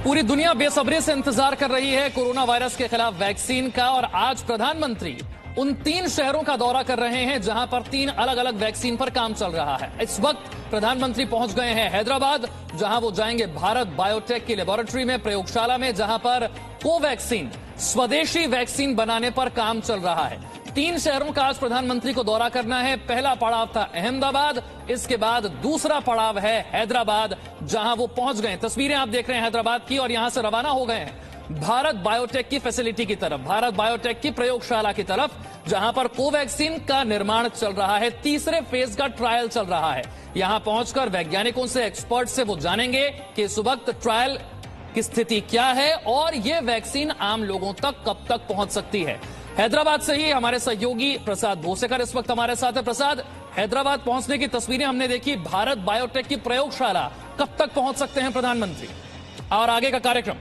पूरी दुनिया बेसब्री से इंतजार कर रही है कोरोना वायरस के खिलाफ वैक्सीन का और आज प्रधानमंत्री उन 3 शहरों का दौरा कर रहे हैं जहां पर 3 अलग अलग वैक्सीन पर काम चल रहा है। इस वक्त प्रधानमंत्री पहुंच गए हैं हैदराबाद, जहां वो जाएंगे भारत बायोटेक की लेबोरेटरी में, प्रयोगशाला में, जहां पर कोवैक्सीन स्वदेशी वैक्सीन बनाने पर काम चल रहा है। 3 शहरों का आज प्रधानमंत्री को दौरा करना है। पहला पड़ाव था अहमदाबाद, इसके बाद दूसरा पड़ाव है हैदराबाद, जहां वो पहुंच गए। तस्वीरें आप देख रहे हैं हैदराबाद की, और यहां से रवाना हो गए हैं भारत बायोटेक की फैसिलिटी की तरफ, भारत बायोटेक की प्रयोगशाला की तरफ, जहां पर कोवैक्सीन का निर्माण चल रहा है। तीसरे फेज का ट्रायल चल रहा है। यहां पहुंचकर वैज्ञानिकों से, एक्सपर्ट से वो जानेंगे कि इस वक्त ट्रायल की स्थिति क्या है और यह वैक्सीन आम लोगों तक कब तक पहुंच सकती है। हैदराबाद से ही हमारे सहयोगी प्रसाद भोसेकर इस वक्त हमारे साथ है। प्रसाद, हैदराबाद पहुंचने की तस्वीरें हमने देखी। भारत बायोटेक की प्रयोगशाला, कब तक पहुंच सकते हैं प्रधानमंत्री और आगे का कार्यक्रम?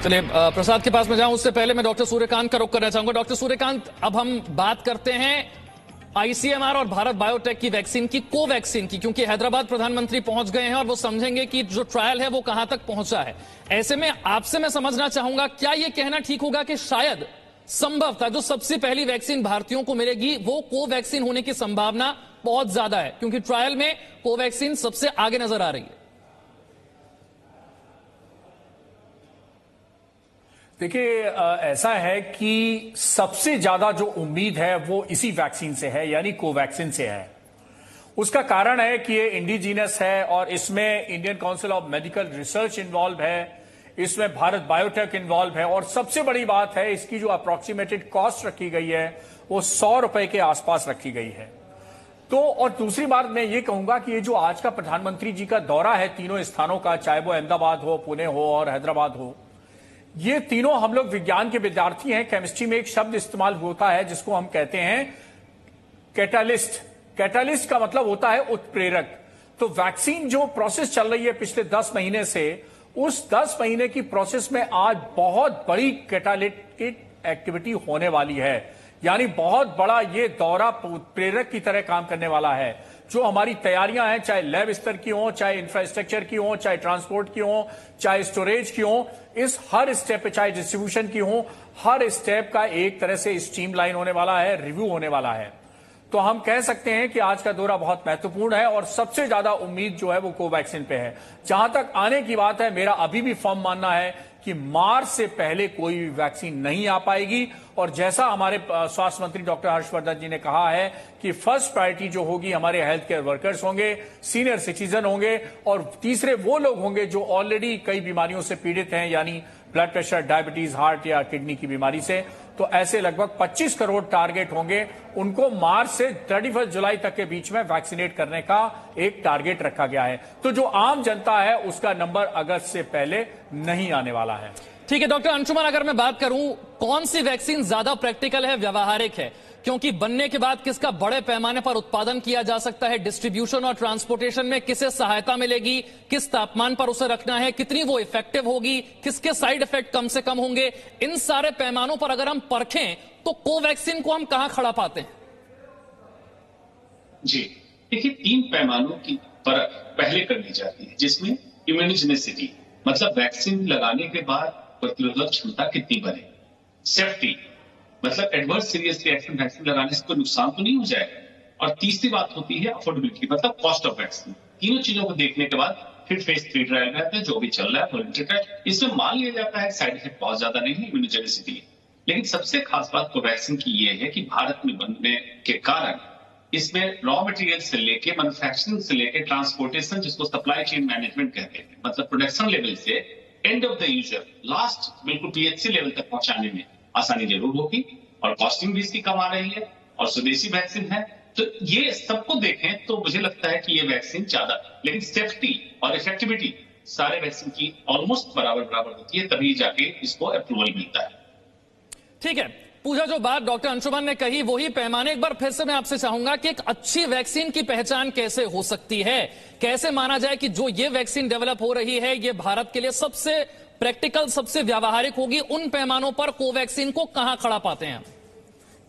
चलिए प्रसाद के पास में जाऊं, उससे पहले मैं डॉक्टर सूर्यकांत का रुख करना चाहूंगा। डॉक्टर सूर्यकांत, अब हम बात करते हैं आईसीएमआर और भारत बायोटेक की वैक्सीन की, कोवैक्सीन की, क्योंकि हैदराबाद प्रधानमंत्री पहुंच गए हैं और वो समझेंगे कि जो ट्रायल है वो कहां तक पहुंचा है। ऐसे में आपसे मैं समझना चाहूंगा, क्या यह कहना ठीक होगा कि शायद संभवतः जो सबसे पहली वैक्सीन भारतीयों को मिलेगी वो कोवैक्सीन होने की संभावना बहुत ज्यादा है, क्योंकि ट्रायल में कोवैक्सीन सबसे आगे नजर आ रही है? देखिए, ऐसा है कि सबसे ज्यादा जो उम्मीद है वो इसी वैक्सीन से है, यानी कोवैक्सीन से है। उसका कारण है कि ये इंडिजीनस है और इसमें Indian council of medical research involve है, इसमें भारत बायोटेक इन्वॉल्व है, और सबसे बड़ी बात है इसकी जो अप्रोक्सीमेटेड कॉस्ट रखी गई है वो 100 रुपए के आसपास रखी गई है। तो और दूसरी बात मैं ये कहूंगा कि ये जो आज का प्रधानमंत्री जी का दौरा है तीनों स्थानों का, चाहे वो अहमदाबाद हो, पुणे हो और हैदराबाद हो, ये तीनों हम लोग विज्ञान के विद्यार्थी हैं। केमिस्ट्री में एक शब्द इस्तेमाल होता है जिसको हम कहते हैं कैटालिस्ट। कैटालिस्ट का मतलब होता है उत्प्रेरक। तो वैक्सीन जो प्रोसेस चल रही है पिछले 10 महीने से, उस 10 महीने की प्रोसेस में आज बहुत बड़ी कैटालिटिक एक्टिविटी होने वाली है, यानी बहुत बड़ा ये दौरा प्रेरक की तरह काम करने वाला है। जो हमारी तैयारियां हैं, चाहे लैब स्तर की हो, चाहे इंफ्रास्ट्रक्चर की हो, चाहे ट्रांसपोर्ट की हो, चाहे स्टोरेज की हो, इस हर स्टेप पे, चाहे डिस्ट्रीब्यूशन की हो, हर स्टेप का एक तरह से स्ट्रीमलाइन होने वाला है, रिव्यू होने वाला है। तो हम कह सकते हैं कि आज का दौरा बहुत महत्वपूर्ण है और सबसे ज्यादा उम्मीद जो है वो कोवैक्सीन पे है। जहां तक आने की बात है, मेरा अभी भी फर्म मानना है कि मार्च से पहले कोई भी वैक्सीन नहीं आ पाएगी, और जैसा हमारे स्वास्थ्य मंत्री डॉक्टर हर्षवर्धन जी ने कहा है कि फर्स्ट प्रायोरिटी जो होगी हमारे हेल्थ केयर वर्कर्स होंगे, सीनियर सिटीजन होंगे, और तीसरे वो लोग होंगे जो ऑलरेडी कई बीमारियों से पीड़ित हैं, यानी ब्लड प्रेशर, डायबिटीज, हार्ट या किडनी की बीमारी से। तो ऐसे लगभग 25 करोड़ टारगेट होंगे, उनको मार्च से 31 जुलाई तक के बीच में वैक्सीनेट करने का एक टारगेट रखा गया है। तो जो आम जनता है उसका नंबर अगस्त से पहले नहीं आने वाला है। ठीक है डॉक्टर अंशुमन, अगर मैं बात करूं कौन सी वैक्सीन ज्यादा प्रैक्टिकल है, व्यावहारिक है, क्योंकि बनने के बाद किसका बड़े पैमाने पर उत्पादन किया जा सकता है, डिस्ट्रीब्यूशन और ट्रांसपोर्टेशन में किसे सहायता मिलेगी, किस तापमान पर उसे रखना है, कितनी वो इफेक्टिव होगी, किसके साइड इफेक्ट कम से कम होंगे, इन सारे पैमानों पर अगर हम परखें तो कोवैक्सीन को हम कहां खड़ा पाते हैं? जी देखिए, 3 पैमानों की परख पहले कर ली जाती है, जिसमें इम्यूनोजेनिसिटी मतलब वैक्सीन लगाने के बाद प्रतिरोधक क्षमता कितनी बने, सेफ्टी मतलब एडवर्स सीरियस रिएक्शन वैक्सीन लगाने से कोई नुकसान तो नहीं हो जाएगा, और तीसरी बात होती है अफोर्डेबिलिटी मतलब कॉस्ट ऑफ वैक्सीन। तीनों चीजों को देखने के बाद फिर फेज 3 ट्रायल में आते हैं, जो भी चल रहा है वॉलंटियर ट्रायल। इसमें मान लिया जाता है साइड इफेक्ट बहुत ज्यादा नहीं है, इम्यूनोजेनिसिटी है। लेकिन सबसे खास बात कोवैक्सीन की यह है कि भारत में बनने के कारण इसमें रॉ मटेरियल से लेके, मैन्युफैक्चरिंग से लेके, ट्रांसपोर्टेशन जिसको सप्लाई चेन मैनेजमेंट कहते हैं, मतलब प्रोडक्शन लेवल से end of the user last बिल्कुल पीएचसी लेवल तक पहुंचाने में आसानी जरूर होगी, और कॉस्टिंग भी इसकी कम आ रही है, और स्वदेशी वैक्सीन है। तो ये सबको देखें तो मुझे लगता है कि ये वैक्सीन ज्यादा, लेकिन सेफ्टी और इफेक्टिविटी सारे वैक्सीन की ऑलमोस्ट बराबर होती है, तभी जाके इसको अप्रूवल मिलता है। ठीक है, पूजा जो बात डॉक्टर अंशुमन ने कही वही पैमाने, एक बार फिर से मैं आपसे चाहूंगा कि एक अच्छी वैक्सीन की पहचान कैसे हो सकती है, कैसे माना जाए कि जो ये वैक्सीन डेवलप हो रही है ये भारत के लिए सबसे प्रैक्टिकल, सबसे व्यावहारिक होगी, उन पैमानों पर कोवैक्सीन को कहां खड़ा पाते हैं?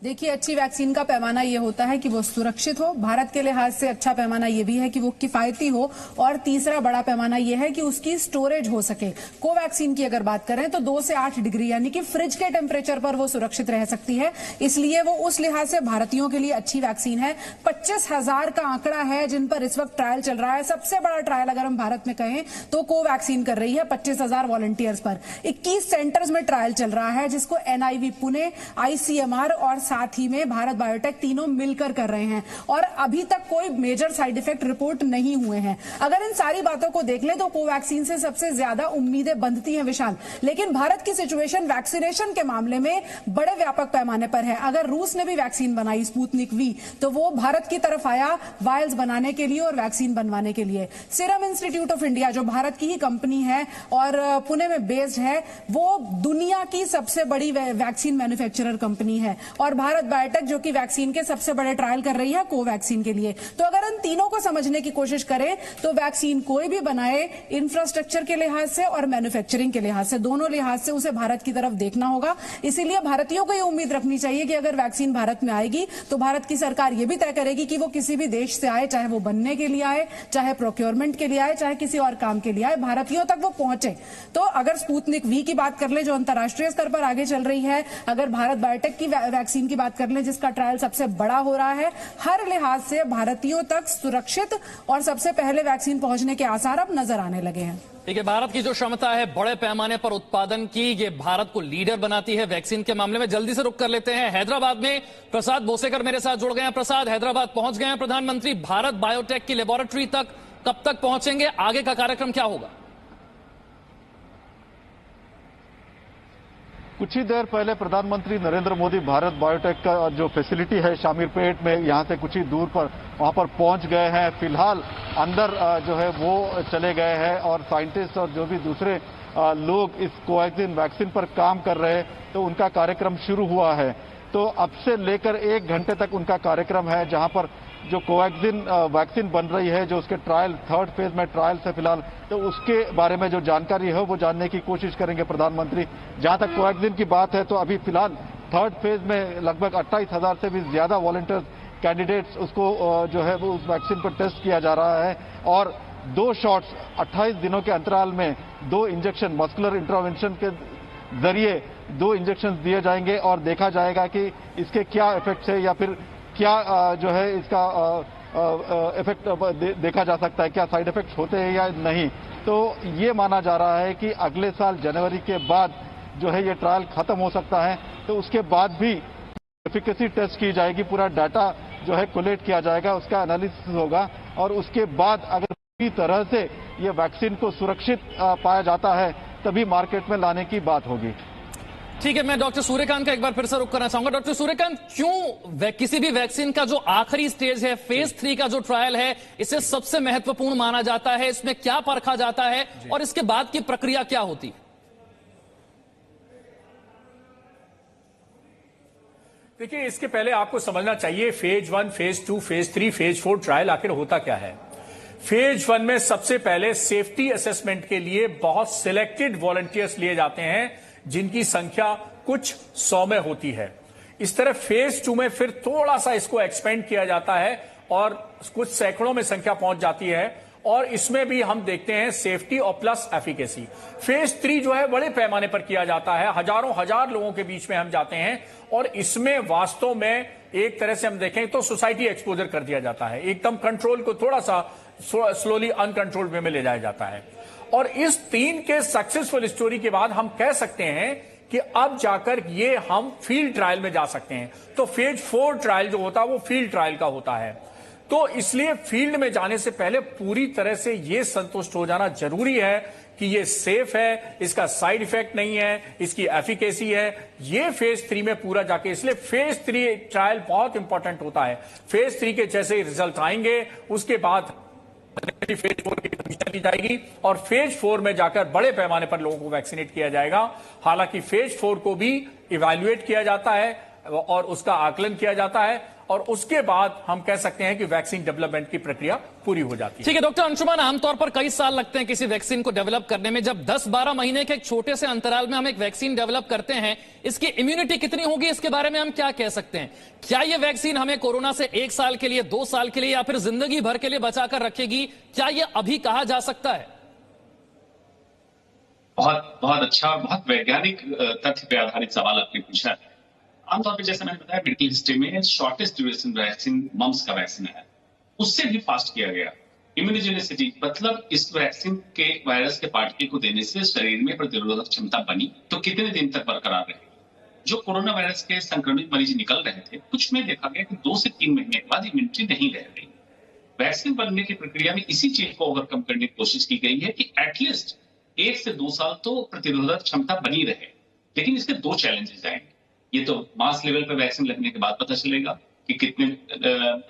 देखिए, अच्छी वैक्सीन का पैमाना ये होता है कि वो सुरक्षित हो, भारत के लिहाज से अच्छा पैमाना ये भी है कि वो किफायती हो, और तीसरा बड़ा पैमाना ये है कि उसकी स्टोरेज हो सके। कोवैक्सीन की अगर बात करें तो 2 से 8 डिग्री यानी कि फ्रिज के टेम्परेचर पर वो सुरक्षित रह सकती है, इसलिए वो उस लिहाज से भारतीयों के लिए अच्छी वैक्सीन है। 25,000 का आंकड़ा है जिन पर इस वक्त ट्रायल चल रहा है। सबसे बड़ा ट्रायल अगर हम भारत में कहें तो कोवैक्सीन कर रही है 25,000 वॉलंटियर्स पर। 21 सेंटर्स में ट्रायल चल रहा है जिसको एनआईवी पुणे, आईसीएमआर और साथ ही में भारत बायोटेक तीनों मिलकर कर रहे हैं, और अभी तक कोई मेजर साइड इफेक्ट रिपोर्ट नहीं हुए हैं। अगर इन सारी बातों को देख ले तो कोवैक्सीन से सबसे ज्यादा उम्मीदें बंधती हैं विशाल, लेकिन भारत की सिचुएशन वैक्सीनेशन के मामले में बड़े व्यापक पैमाने पर है। अगर रूस ने भी वैक्सीन बनाई स्पुतनिक वी, तो वो भारत की तरफ आया वायल्स बनाने के लिए और वैक्सीन बनवाने के लिए। सीरम इंस्टीट्यूट ऑफ इंडिया जो भारत की ही कंपनी है और पुणे में बेस्ड है, वो दुनिया की सबसे बड़ी वैक्सीन मैन्युफैक्चरर कंपनी है, और भारत बायोटेक जो कि वैक्सीन के सबसे बड़े ट्रायल कर रही है कोवैक्सीन के लिए। तो अगर इन तीनों को समझने की कोशिश करें तो वैक्सीन कोई भी बनाए, इंफ्रास्ट्रक्चर के लिहाज से और मैन्युफैक्चरिंग के लिहाज से, दोनों लिहाज से उसे भारत की तरफ देखना होगा। इसीलिए भारतीयों को यह उम्मीद रखनी चाहिए कि अगर वैक्सीन भारत में आएगी तो भारत की सरकार यह भी तय करेगी कि वो किसी भी देश से आए, चाहे वो बनने के लिए आए, चाहे प्रोक्योरमेंट के लिए आए, चाहे किसी और काम के लिए आए, भारतीयों तक वो पहुंचे। तो अगर स्पुतनिक वी की बात कर ले जो अंतर्राष्ट्रीय स्तर पर आगे चल रही है, अगर भारत बायोटेक की वैक्सीन की बात कर ले जिसका ट्रायल सबसे बड़ा हो रहा है, हर लिहाज से भारतीयों तक सुरक्षित और सबसे पहले वैक्सीन पहुंचने के आसार अब नजर आने लगे हैं। ठीक है, भारत की जो क्षमता है बड़े पैमाने पर उत्पादन की, ये भारत को लीडर बनाती है वैक्सीन के मामले में। जल्दी से रुक कर लेते हैं हैदराबाद में। प्रसाद भोसेकर मेरे साथ जुड़ गए हैं। प्रसाद, हैदराबाद पहुंच गए हैं प्रधानमंत्री, भारत बायोटेक की लेबोरेटरी तक कब तक पहुंचेंगे, आगे का कार्यक्रम क्या होगा? कुछ ही देर पहले प्रधानमंत्री नरेंद्र मोदी भारत बायोटेक का जो फैसिलिटी है शामीरपेट में, यहां से कुछ ही दूर पर वहां पर पहुंच गए हैं। फिलहाल अंदर जो है वो चले गए हैं, और साइंटिस्ट और जो भी दूसरे लोग इस कोवैक्सीन वैक्सीन पर काम कर रहे हैं तो उनका कार्यक्रम शुरू हुआ है। तो अब से लेकर 1 घंटे तक उनका कार्यक्रम है, जहां पर जो कोवैक्सीन वैक्सीन बन रही है, जो उसके ट्रायल 3rd फेज में ट्रायल है फिलहाल, तो उसके बारे में जो जानकारी है वो जानने की कोशिश करेंगे प्रधानमंत्री। जहां तक कोवैक्सीन की बात है तो अभी फिलहाल 3rd फेज में लगभग 28,000 से भी ज्यादा वॉलंटियर्स कैंडिडेट्स उसको जो है वो उस वैक्सीन पर टेस्ट किया जा रहा है, और 2 शॉट्स 28 दिनों के अंतराल में 2 इंजेक्शन मस्कुलर इंटरवेंशन के जरिए 2 इंजेक्शन दिए जाएंगे, और देखा जाएगा कि इसके क्या इफेक्ट्स है या फिर क्या जो है इसका इफेक्ट देखा जा सकता है, क्या साइड इफेक्ट्स होते हैं या नहीं। तो ये माना जा रहा है कि अगले साल जनवरी के बाद जो है ये ट्रायल खत्म हो सकता है, तो उसके बाद भी एफिकेसी टेस्ट की जाएगी, पूरा डाटा जो है कोलेक्ट किया जाएगा, उसका एनालिसिस होगा, और उसके बाद अगर पूरी तरह से ये वैक्सीन को सुरक्षित पाया जाता है तभी मार्केट में लाने की बात होगी। ठीक है, मैं डॉक्टर सूर्यकांत का एक बार फिर से रुक करना चाहूंगा। डॉक्टर सूर्यकांत, क्यों किसी भी वैक्सीन का जो आखिरी स्टेज है, फेज 3 का जो ट्रायल है, इसे सबसे महत्वपूर्ण माना जाता है? इसमें क्या परखा जाता है और इसके बाद की प्रक्रिया क्या होती है? देखिए, इसके पहले आपको समझना चाहिए phase 1, phase 2, phase 3, phase 4 trial आखिर होता क्या है। फेज 1 में सबसे पहले सेफ्टी असेसमेंट के लिए बहुत सिलेक्टेड वॉलंटियर्स लिए जाते हैं जिनकी संख्या कुछ 100 में होती है। इस तरह फेज 2 में फिर थोड़ा सा इसको एक्सपेंड किया जाता है और कुछ सैकड़ों में संख्या पहुंच जाती है, और इसमें भी हम देखते हैं सेफ्टी और प्लस एफिकेसी। फेज 3 जो है बड़े पैमाने पर किया जाता है, हजारों हजार लोगों के बीच में हम जाते हैं, और इसमें वास्तव में एक तरह से हम देखें तो सोसाइटी एक्सपोजर कर दिया जाता है, एकदम कंट्रोल को थोड़ा सा स्लोली अनकंट्रोल्ड वे में ले जाया जाता है। और इस 3 के सक्सेसफुल स्टोरी के बाद हम कह सकते हैं कि अब जाकर ये हम फील्ड ट्रायल में जा सकते हैं। तो फेज 4 ट्रायल जो होता है वो फील्ड ट्रायल का होता है। तो इसलिए फील्ड में जाने से पहले पूरी तरह से ये संतुष्ट हो जाना जरूरी है कि ये सेफ है, इसका साइड इफेक्ट नहीं है, इसकी एफिकेसी है, ये फेज 3 में पूरा जाके। इसलिए फेज 3 ट्रायल बहुत इंपॉर्टेंट होता है। फेज 3 के जैसे रिजल्ट आएंगे उसके बाद फेज 4 की परमिशन ली जाएगी, और फेज 4 में जाकर बड़े पैमाने पर लोगों को वैक्सीनेट किया जाएगा। हालांकि फेज 4 को भी इवैल्यूएट किया जाता है और उसका आकलन किया जाता है, और उसके बाद हम कह सकते हैं कि वैक्सीन डेवलपमेंट की प्रक्रिया पूरी हो जाती है। ठीक है डॉक्टर अंशुमान, आमतौर पर कई साल लगते हैं किसी वैक्सीन को डेवलप करने में। जब 10-12 महीने के एक छोटे से अंतराल में हम एक वैक्सीन डेवलप करते हैं, इसकी इम्यूनिटी कितनी होगी, इसके बारे में हम क्या कह सकते हैं? क्या यह वैक्सीन हमें कोरोना से 1 साल के लिए, 2 साल के लिए या फिर जिंदगी भर के लिए बचाकर रखेगी? क्या यह अभी कहा जा सकता है? बहुत बहुत अच्छा, बहुत वैज्ञानिक तथ्य पे आधारित सवाल आपने पूछा है। आमतौर पर जैसे मैंने बताया, मेडिकल हिस्ट्री में शॉर्टेस्ट ड्यूरेशन वैक्सीन मम्स का वैक्सीन है, उससे भी फास्ट किया गया। इम्यूनोजेनिसिटी मतलब इस वैक्सीन के वायरस के पार्टिकल को देने से शरीर में प्रतिरोधक क्षमता बनी तो कितने दिन तक बरकरार रही। जो कोरोना वायरस के संक्रमित मरीज निकल रहे थे, कुछ में देखा गया कि 2 से 3 महीने के बाद इम्यूनिटी नहीं रह गई। वैक्सीन बनने की प्रक्रिया में इसी चीज को ओवरकम करने की कोशिश की गई है कि एटलीस्ट 1 से 2 साल तो प्रतिरोधक क्षमता बनी रहे। लेकिन इसके 2 चैलेंजेस आएंगे। ये तो मास लेवल पर वैक्सीन लगने के बाद पता चलेगा कि कितने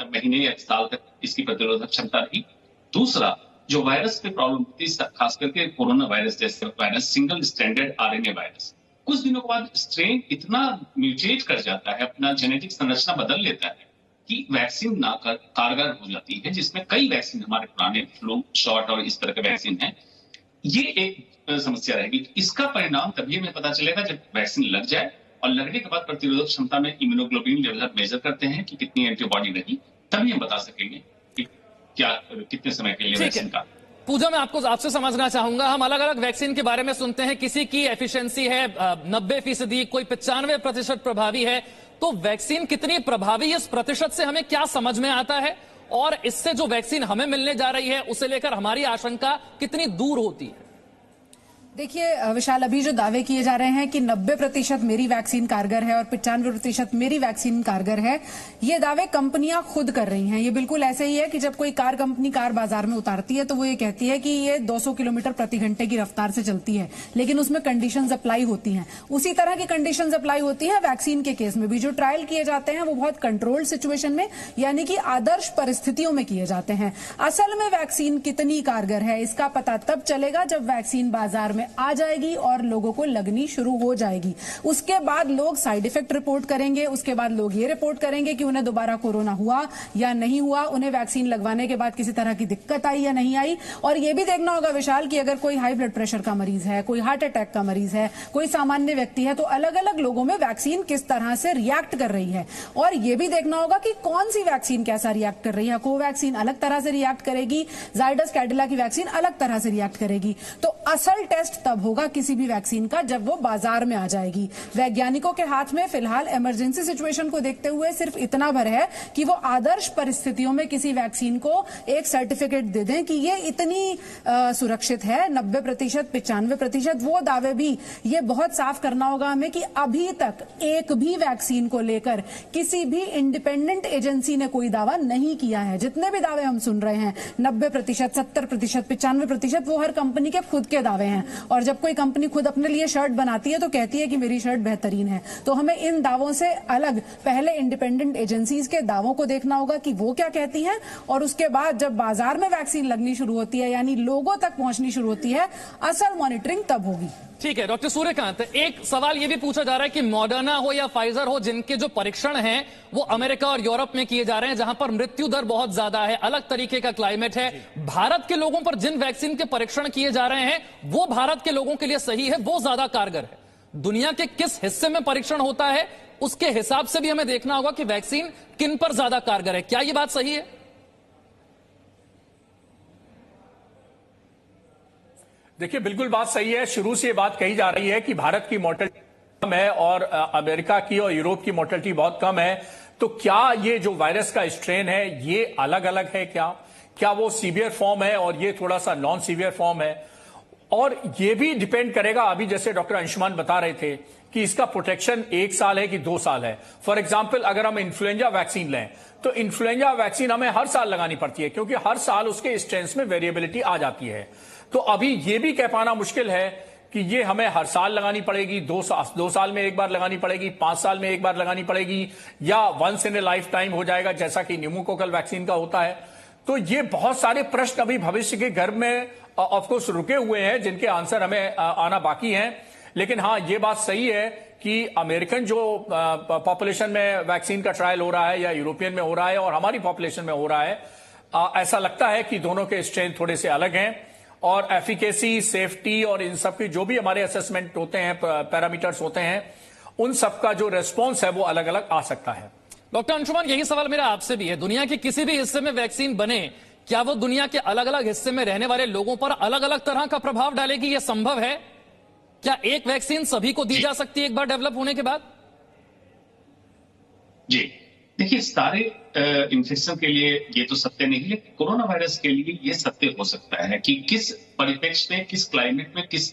महीने या साल तक इसकी प्रतिरोधक क्षमता रही। दूसरा, जो वायरस पे प्रॉब्लम होती है, खास करके कोरोना वायरस जैसे virus, single stranded RNA virus, कुछ दिनों के बाद स्ट्रेन इतना म्यूटेट कर जाता है, अपना जेनेटिक संरचना बदल लेता है कि वैक्सीन ना कारगर हो जाती है, जिसमें कई वैक्सीन हमारे पुराने फ्लू शॉट और इस तरह के वैक्सीन है। ये एक समस्या रहेगी। इसका परिणाम तभी हमें पता चलेगा जब वैक्सीन लग जाए, और लगने के बाद प्रतिरोधक क्षमता में इम्यूनोग्लोबिन लेवल मेजर करते हैं कि कितनी एंटीबॉडी रही, तभी हम बता सकेंगे कि क्या कितने समय के लिए वैक्सीन का। पूजा, मैं आपसे समझना चाहूंगा, हम अलग अलग वैक्सीन के बारे में सुनते हैं, किसी की एफिशिएंसी है 90%, कोई 95% प्रभावी है। तो वैक्सीन कितनी प्रभावी है, इस प्रतिशत से हमें क्या समझ में आता है, और इससे जो वैक्सीन हमें मिलने जा रही है उसे लेकर हमारी आशंका कितनी दूर होती है? देखिए विशाल, अभी जो दावे किए जा रहे हैं कि 90% मेरी वैक्सीन कारगर है और 95% मेरी वैक्सीन कारगर है, ये दावे कंपनियां खुद कर रही हैं। ये बिल्कुल ऐसे ही है कि जब कोई कार कंपनी कार बाजार में उतारती है तो वो ये कहती है कि ये 200 किलोमीटर प्रति घंटे की रफ्तार से चलती है, लेकिन उसमें कंडीशंस अप्लाई होती हैं। उसी तरह की कंडीशंस अप्लाई होती हैं वैक्सीन के केस में भी। जो ट्रायल किए जाते हैं वो बहुत कंट्रोल्ड सिचुएशन में, यानी कि आदर्श परिस्थितियों में किए जाते हैं। असल में वैक्सीन कितनी कारगर है इसका पता तब चलेगा जब वैक्सीन बाजार में आ जाएगी और लोगों को लगनी शुरू हो जाएगी। उसके बाद लोग साइड इफेक्ट रिपोर्ट करेंगे, उसके बाद लोग ये रिपोर्ट करेंगे कि उन्हें दोबारा कोरोना हुआ या नहीं हुआ, उन्हें वैक्सीन लगवाने के बाद किसी तरह की दिक्कत आई या नहीं आई। और ये भी देखना होगा विशाल कि अगर कोई हाई ब्लड प्रेशर का मरीज है, कोई हार्ट अटैक का मरीज है, कोई सामान्य व्यक्ति है, तो अलग अलग लोगों में वैक्सीन किस तरह से रिएक्ट कर रही है। और ये भी देखना होगा कि कौन सी वैक्सीन कैसा रिएक्ट कर रही है। कोवैक्सीन अलग तरह से रिएक्ट करेगी, जायडस कैडिला की वैक्सीन अलग तरह से रिएक्ट करेगी। तो असल टेस्ट तब होगा किसी भी वैक्सीन का जब वो बाजार में आ जाएगी। वैज्ञानिकों के हाथ में फिलहाल इमरजेंसी सिचुएशन को देखते हुए सिर्फ इतना भर है कि वो आदर्श परिस्थितियों में किसी वैक्सीन को एक सर्टिफिकेट दे दें कि ये इतनी सुरक्षित है, 90%, 95%। वो दावे भी ये बहुत साफ करना होगा हमें कि अभी तक एक भी वैक्सीन को लेकर किसी भी इंडिपेंडेंट एजेंसी ने कोई दावा नहीं किया है। जितने भी दावे हम सुन रहे हैं 90%, 70%, 95%, वो हर कंपनी के खुद के दावे हैं। और जब कोई कंपनी खुद अपने लिए शर्ट बनाती है तो कहती है कि मेरी शर्ट बेहतरीन है। तो हमें इन दावों से अलग पहले इंडिपेंडेंट एजेंसीज के दावों को देखना होगा कि वो क्या कहती हैं, और उसके बाद जब बाजार में वैक्सीन लगनी शुरू होती है, यानी लोगों तक पहुंचनी शुरू होती है, असल मॉनिटरिंग तब होगी। ठीक है डॉक्टर सूर्यकांत, एक सवाल यह भी पूछा जा रहा है कि मॉडर्ना हो या फाइजर हो, जिनके जो परीक्षण हैं वो अमेरिका और यूरोप में किए जा रहे हैं, जहां पर मृत्यु दर बहुत ज्यादा है, अलग तरीके का क्लाइमेट है। भारत के लोगों पर जिन वैक्सीन के परीक्षण किए जा रहे हैं वो भारत के लोगों के लिए सही है, वो ज्यादा कारगर है। दुनिया के किस हिस्से में परीक्षण होता है उसके हिसाब से भी हमें देखना होगा कि वैक्सीन किन पर ज्यादा कारगर है। क्या यह बात सही है? देखिए, बिल्कुल बात सही है। शुरू से ये बात कही जा रही है कि भारत की मोर्टेलिटी कम है और अमेरिका की और यूरोप की मोर्टेलिटी बहुत कम है। तो क्या ये जो वायरस का स्ट्रेन है ये अलग अलग है? क्या वो सीवियर फॉर्म है और ये थोड़ा सा नॉन सीवियर फॉर्म है? और ये भी डिपेंड करेगा, अभी जैसे डॉक्टर अंशुमान बता रहे थे कि इसका प्रोटेक्शन 1 साल है कि 2 साल है। फॉर एग्जाम्पल, अगर हम इन्फ्लुएंजा वैक्सीन लें तो इन्फ्लुएंजा वैक्सीन हमें हर साल लगानी पड़ती है, क्योंकि हर साल उसके स्ट्रेन्स में वेरिएबिलिटी आ जाती है। तो अभी ये भी कह पाना मुश्किल है कि ये हमें हर साल लगानी पड़ेगी, 2 साल में एक बार लगानी पड़ेगी, 5 साल में एक बार लगानी पड़ेगी, या once in a lifetime हो जाएगा जैसा कि न्यूमोकोकल वैक्सीन का होता है। तो ये बहुत सारे प्रश्न अभी भविष्य के गर्भ में ऑफकोर्स रुके हुए हैं, जिनके आंसर हमें आना बाकी हैं। लेकिन हाँ, ये बात सही है कि अमेरिकन जो पॉपुलेशन में वैक्सीन का ट्रायल हो रहा है या यूरोपियन में हो रहा है और हमारी पॉपुलेशन में हो रहा है, ऐसा लगता है कि दोनों के स्ट्रेंथ थोड़े से अलग हैं और एफिकेसी, सेफ्टी और इन सब की जो भी हमारे असेसमेंट होते हैं, पैरामीटर्स होते हैं, उन सब का जो रेस्पॉन्स है वो अलग अलग आ सकता है। डॉक्टर अंशुमान, यही सवाल मेरा आपसे भी है। दुनिया के किसी भी हिस्से में वैक्सीन बने, क्या वो दुनिया के अलग अलग हिस्से में रहने वाले लोगों पर अलग अलग तरह का प्रभाव डालेगी? यह संभव है? क्या एक वैक्सीन सभी को दी जा सकती है एक बार डेवलप होने के बाद? जी देखिए, सारे इन्फेक्शन के लिए ये तो सत्य नहीं है, कोरोना वायरस के लिए ये सत्य हो सकता है कि किस परिप्रेक्ष्य में, किस क्लाइमेट में, किस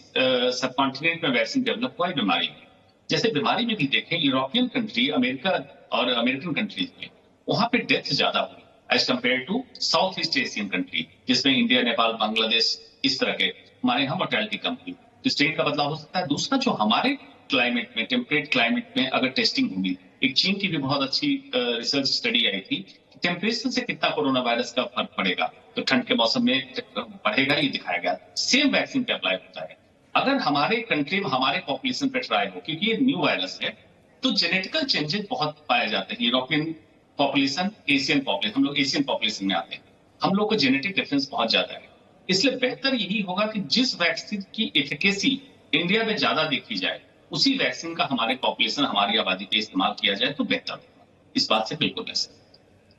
सब कॉन्टिनेंट में वैक्सीन डेवलप हुआ है बीमारी में। जैसे बीमारी में भी देखें, यूरोपियन कंट्री, अमेरिका और अमेरिकन कंट्रीज में वहां पे डेथ ज्यादा हुई as compare to south east Asian country, जिसमें इंडिया, नेपाल, बांग्लादेश, इस तरह के। हमारे यहाँ मोर्टेलिटी कम हुई, तो स्टेट का बदलाव हो सकता है। दूसरा, जो हमारे क्लाइमेट में, टेम्परेट क्लाइमेट में अगर टेस्टिंग होगी, एक चीन की भी बहुत अच्छी रिसर्च स्टडी आई थी, टेम्परेचर से कितना कोरोना वायरस का फर्क पड़ेगा, तो ठंड के मौसम में बढ़ेगा, ये दिखाया गया। सेम वैक्सीन पे अप्लाई होता है। अगर हमारे कंट्री में, हमारे पॉपुलेशन पे ट्राई हो, क्योंकि ये न्यू वायरस है, तो जेनेटिकल चेंजेस बहुत पाए जाते हैं। यूरोपियन पॉपुलेशन, एशियन पॉपुलेशन, हम लोग एशियन पॉपुलेशन में आते हैं, हम लोग को जेनेटिक डिफरेंस बहुत ज्यादा है। इसलिए बेहतर यही होगा कि जिस वैक्सीन की एफिकेसी इंडिया में ज्यादा देखी जाए, उसी वैक्सीन का हमारे पॉपुलेशन, हमारी आबादी पे इस्तेमाल किया जाए तो बेहतर होगा। इस बात से बिल्कुल ऐसा।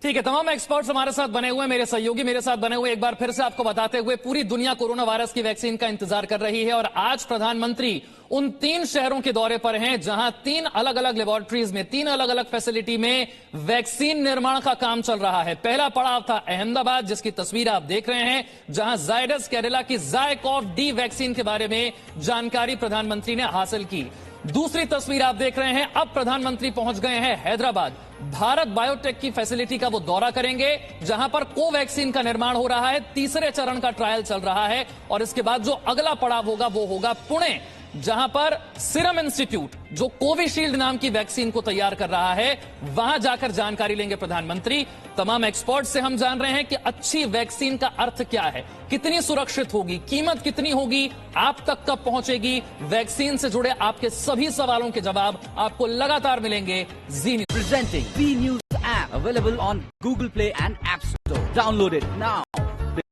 ठीक है, तमाम एक्सपर्ट्स हमारे साथ बने हुए, मेरे सहयोगी मेरे साथ बने हुए। एक बार फिर से आपको बताते हुए, पूरी दुनिया कोरोना वायरस की वैक्सीन का इंतजार कर रही है और आज प्रधानमंत्री उन 3 शहरों के दौरे पर हैं जहां 3 अलग अलग लेबोरेटरीज में, 3 अलग अलग फैसिलिटी में वैक्सीन निर्माण का काम चल रहा है। पहला पड़ाव था अहमदाबाद, जिसकी तस्वीर आप देख रहे हैं, जहां जायडस कैडिला की ज़ायकोव-डी वैक्सीन के बारे में जानकारी प्रधानमंत्री ने हासिल की। दूसरी तस्वीर आप देख रहे हैं, अब प्रधानमंत्री पहुंच गए हैं हैदराबाद। भारत बायोटेक की फैसिलिटी का वो दौरा करेंगे जहां पर कोवैक्सीन का निर्माण हो रहा है, तीसरे चरण का ट्रायल चल रहा है। और इसके बाद जो अगला पड़ाव होगा वो होगा पुणे, जहां पर सीरम इंस्टीट्यूट जो कोविशील्ड नाम की वैक्सीन को तैयार कर रहा है, वहां जाकर जानकारी लेंगे प्रधानमंत्री। तमाम एक्सपर्ट से हम जान रहे हैं कि अच्छी वैक्सीन का अर्थ क्या है, कितनी सुरक्षित होगी, कीमत कितनी होगी, आप तक कब पहुंचेगी। वैक्सीन से जुड़े आपके सभी सवालों के जवाब आपको लगातार मिलेंगे जी news. Presenting B News app available on Google Play and App Store. Download it now.